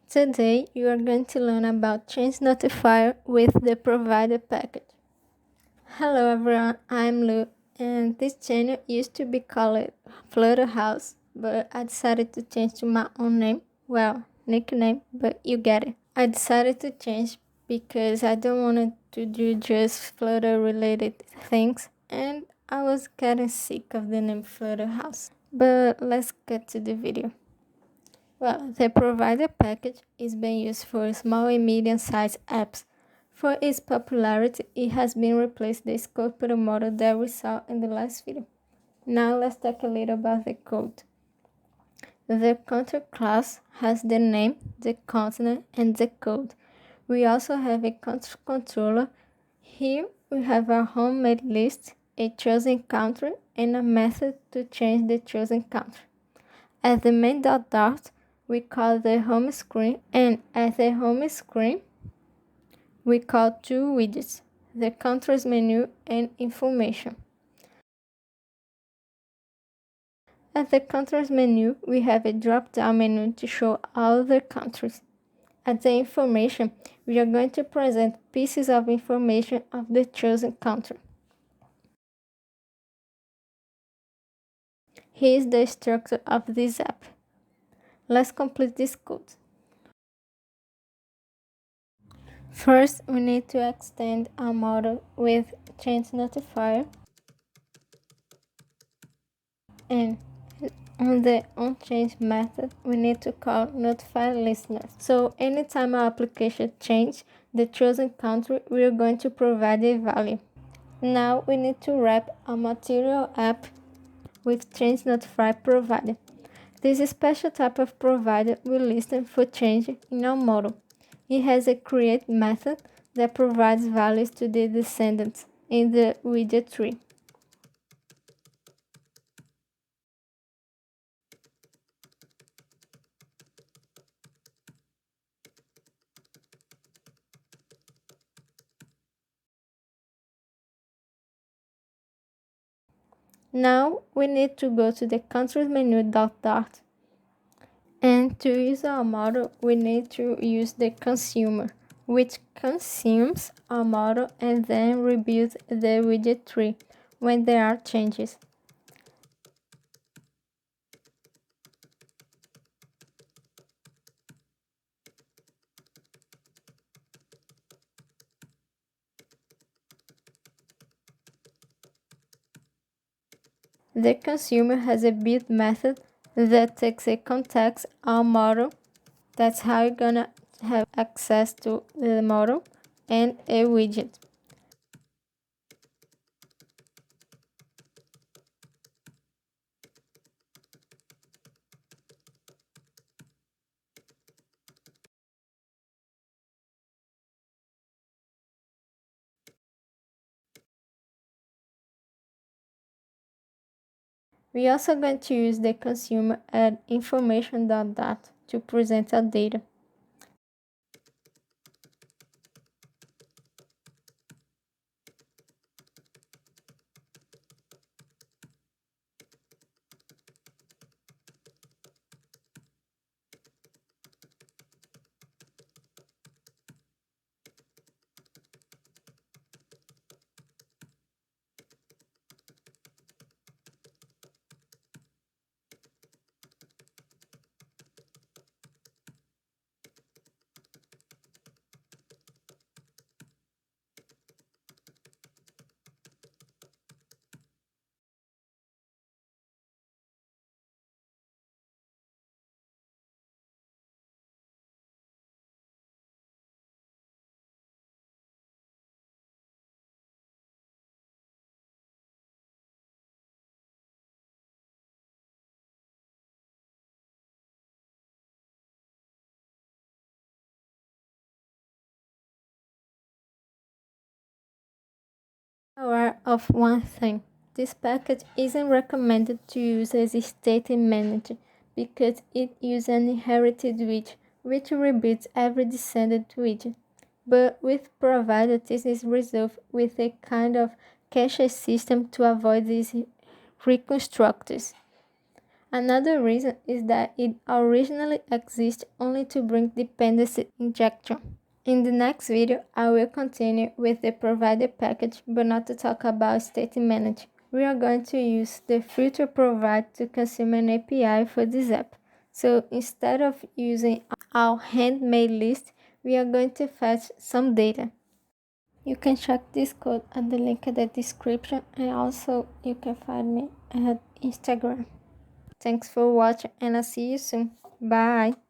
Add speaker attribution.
Speaker 1: Today you are going to learn about change notifier with the provider package. Hello everyone, I'm Lu, and this channel used to be called Flutterhouse, but I decided to change to my own name, well, nickname, but you get it. I decided to change because I don't want to do just Flutter related things, and I was getting sick of the name Flutterhouse. But let's get to the video. Well, the provider package is being used for small and medium-sized apps. For its popularity, it has been replaced the sculpted model that we saw in the last video. Now let's talk a little about the code. The control class has the name, the container, and the code. We also have a control controller. Here we have a homemade list, a chosen country, and a method to change the chosen country. At the main dot, we call the home screen, and at the home screen, we call two widgets, the countries menu and information. At the countries menu, we have a drop-down menu to show all the countries. At the information, we are going to present pieces of information of the chosen country. Here is the structure of this app. Let's complete this code. First, we need to extend our model with change notifier, and on the onChange method, we need to call notify listener. So anytime our application changes the chosen country, we are going to provide a value. Now we need to wrap a material app with change notify provider. This special type of provider will listen for change in our model. It has a create method that provides values to the descendants in the widget tree. Now we need to go to the countries menu dot. And to use our model, we need to use the consumer, which consumes our model and then rebuilds the widget tree when there are changes. The consumer has a build method that takes a context our model. That's how you're gonna have access to the model and a widget. We're also going to use the consumer at information.dat to present our data. Aware of one thing. This package isn't recommended to use as a statemanagement because it uses an inherited widget, which rebuilds every descendant widget. But with provider, this is resolved with a kind of cache system to avoid these reconstructors. Another reason is that it originally existed only to bring dependency injection. In the next video, I will continue with the provided package, but not to talk about state management. We are going to use the filter provided to consume an API for this app. So instead of using our handmade list, we are going to fetch some data. You can check this code at the link in the description, and also you can find me at Instagram. Thanks for watching, and I'll see you soon. Bye!